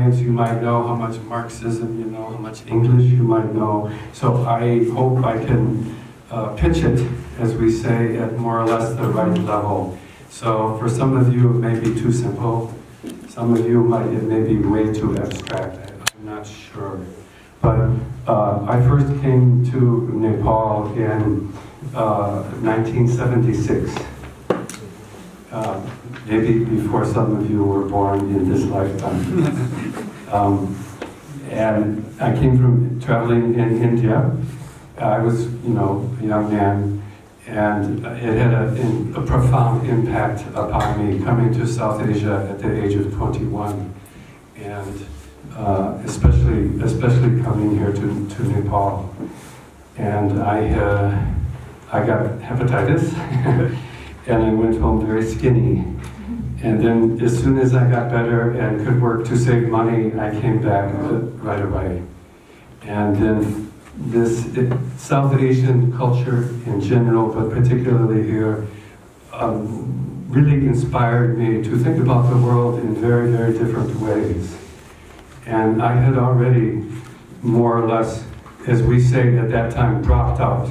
science you might know, how much Marxism you know, how much English you might know. So I hope I can pitch it, as we say, at more or less the right level. So for some of you, it may be too simple. Some of you it may be way too abstract. I'm not sure. But I first came to Nepal in 1976. Maybe before some of you were born in this lifetime. And I came from traveling in India. I was, a young man, and it had a profound impact upon me coming to South Asia at the age of 21, and especially coming here to Nepal. And I got hepatitis, and I went home very skinny. And then as soon as I got better and could work to save money, I came back right away. And then South Asian culture in general, but particularly here, really inspired me to think about the world in very, very different ways. And I had already, more or less, as we say at that time, dropped out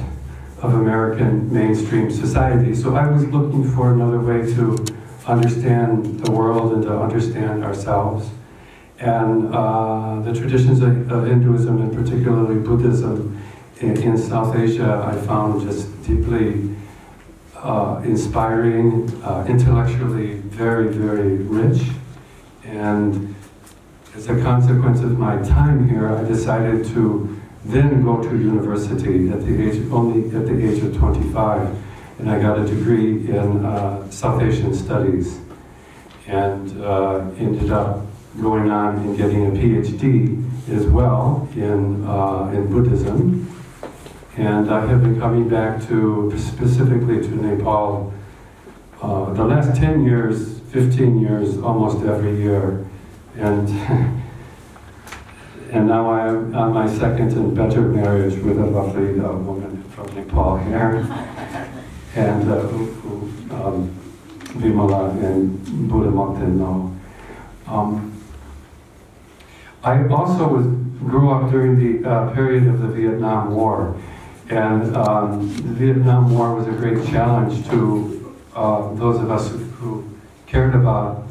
of American mainstream society. So I was looking for another way to understand the world and to understand ourselves. And the traditions of Hinduism, and particularly Buddhism, in South Asia, I found just deeply inspiring, intellectually very, very rich. And as a consequence of my time here, I decided to then go to university only at the age of 25. And I got a degree in South Asian Studies, and ended up going on and getting a PhD as well in Buddhism. And I have been coming back specifically to Nepal the last 10 years, 15 years, almost every year. And now I am on my second and better marriage with a lovely woman from Nepal here. And Vimala and Buddha Mokten know. I also grew up during the period of the Vietnam War. And the Vietnam War was a great challenge to those of us who cared about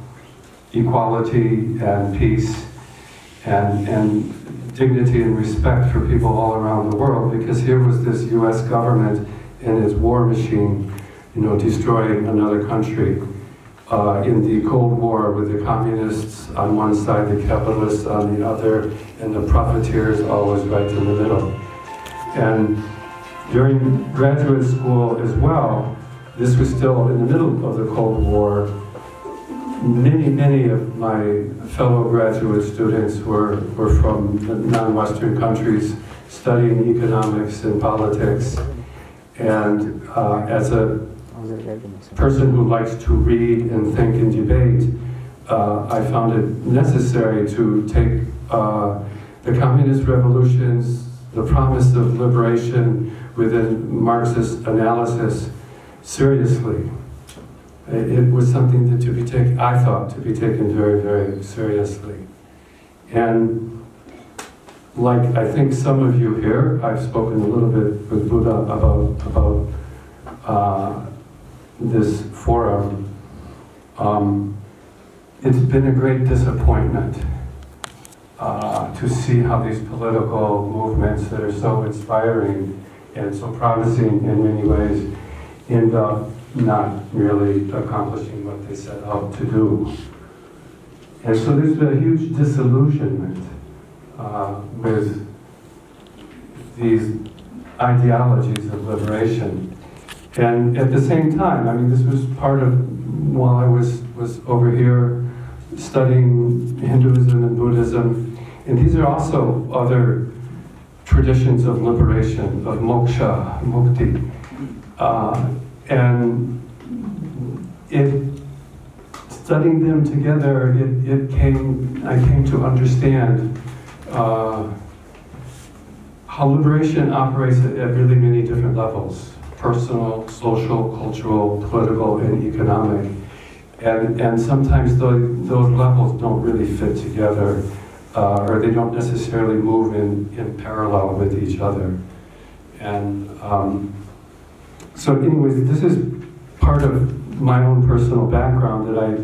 equality and peace and dignity and respect for people all around the world, because here was this US government and its war machine, destroying another country. In the Cold War, with the communists on one side, the capitalists on the other, and the profiteers always right in the middle. And during graduate school as well, this was still in the middle of the Cold War. Many of my fellow graduate students were from the non-Western countries, studying economics and politics. And as a person who likes to read and think and debate, I found it necessary to take the communist revolutions, the promise of liberation within Marxist analysis seriously. It was something that I thought to be taken very, very seriously. And like I think some of you here, I've spoken a little bit with Buddha about this forum. It's been a great disappointment to see how these political movements that are so inspiring and so promising in many ways end up not really accomplishing what they set out to do. And so there's been a huge disillusionment with these ideologies of liberation. And at the same time, this was part of, while I was over here studying Hinduism and Buddhism, and these are also other traditions of liberation, of moksha, mukti. And studying them together, I came to understand how liberation operates at really many different levels: personal, social, cultural, political, and economic. And sometimes those levels don't really fit together. or they don't necessarily move in parallel with each other. And so anyways, this is part of my own personal background that I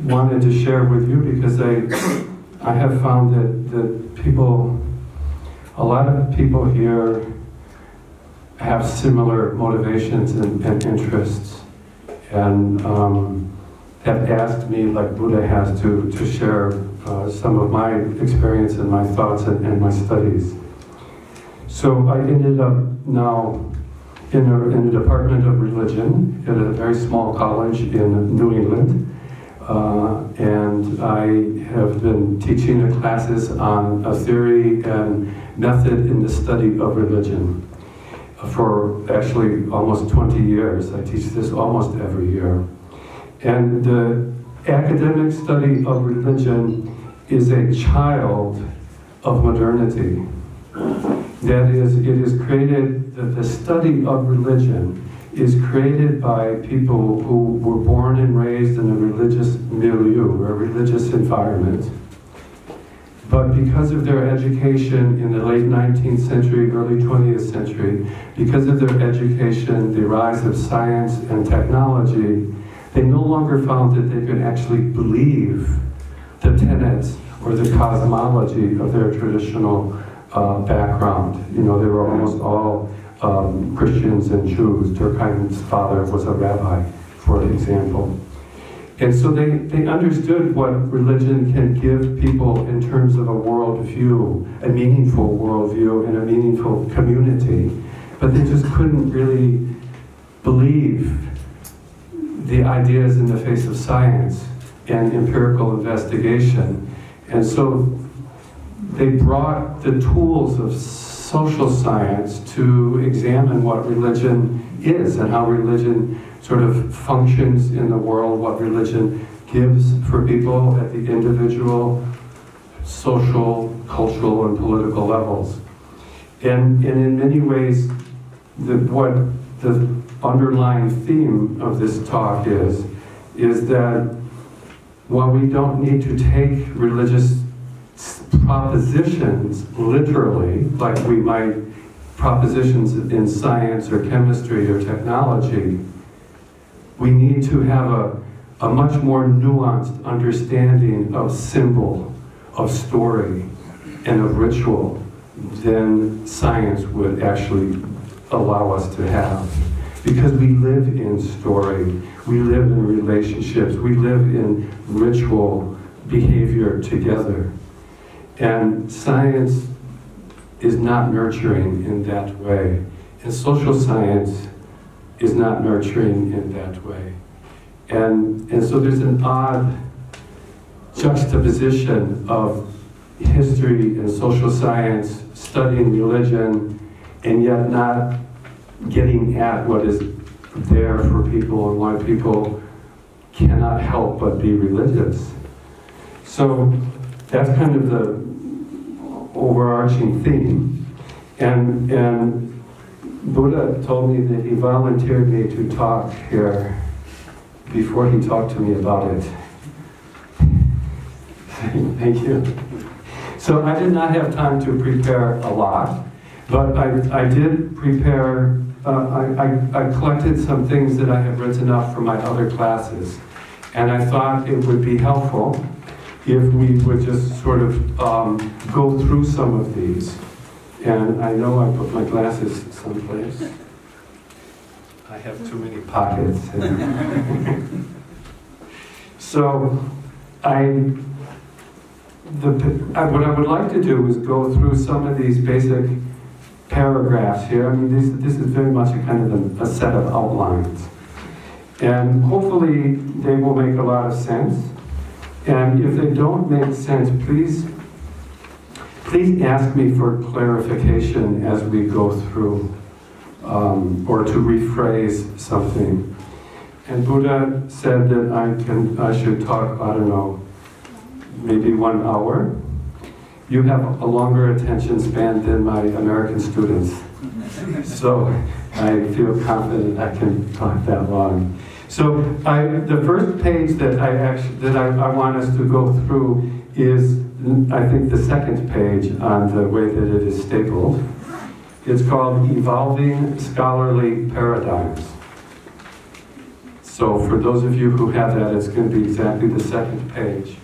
wanted to share with you, because I have found that people, a lot of people here have similar motivations and interests, and have asked me, like Buddha has, to share some of my experience and my thoughts and my studies. So I ended up now in the Department of Religion at a very small college in New England. And I have been teaching the classes on a theory and method in the study of religion for actually almost 20 years. I teach this almost every year. And the academic study of religion is a child of modernity. That is, it is created, the study of religion is created by people who were born and raised in a religious milieu, or a religious environment. But because of their education in the late 19th century, early 20th century, because of their education, the rise of science and technology, they no longer found that they could actually believe the tenets or the cosmology of their traditional background. You know, they were almost all Christians and Jews. Durkheim's father was a rabbi, for example. And so they understood what religion can give people in terms of a worldview, a meaningful worldview, and a meaningful community. But they just couldn't really believe the ideas in the face of science and empirical investigation. And so they brought the tools of social science to examine what religion is and how religion sort of functions in the world, what religion gives for people at the individual, social, cultural, and political levels. And in many ways, what the underlying theme of this talk is that while we don't need to take religious propositions literally, like we might propositions in science or chemistry or technology, we need to have a much more nuanced understanding of symbol, of story, and of ritual than science would actually allow us to have. Because we live in story, we live in relationships, we live in ritual behavior together. And science is not nurturing in that way. And social science is not nurturing in that way. And so there's an odd juxtaposition of history and social science, studying religion, and yet not getting at what is there for people and why people cannot help but be religious. So that's kind of the overarching theme. And Buddha told me that he volunteered me to talk here before he talked to me about it. Thank you. So I did not have time to prepare a lot, but I did prepare, I collected some things that I have written up from my other classes. And I thought it would be helpful if we would just sort of go through some of these. And I know I put my glasses someplace. I have too many pockets. So what I would like to do is go through some of these basic paragraphs here. I mean, this is very much a kind of a set of outlines. And hopefully they will make a lot of sense. And if they don't make sense, please ask me for clarification as we go through, or to rephrase something. And Buddha said that I should talk, I don't know, maybe 1 hour. You have a longer attention span than my American students. So I feel confident I can talk that long. So the first page that I want us to go through is I think, the second page on the way that it is stapled. It's called Evolving Scholarly Paradigms. So for those of you who have that, it's going to be exactly the second page.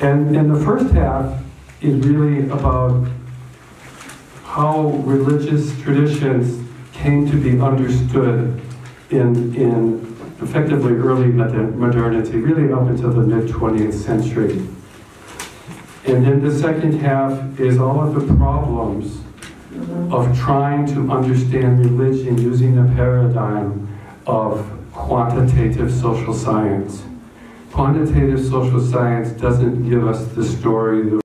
And the first half is really about how religious traditions came to be understood in effectively early modernity, really up until the mid-20th century. And then the second half is all of the problems of trying to understand religion using a paradigm of quantitative social science. Quantitative social science doesn't give us the story,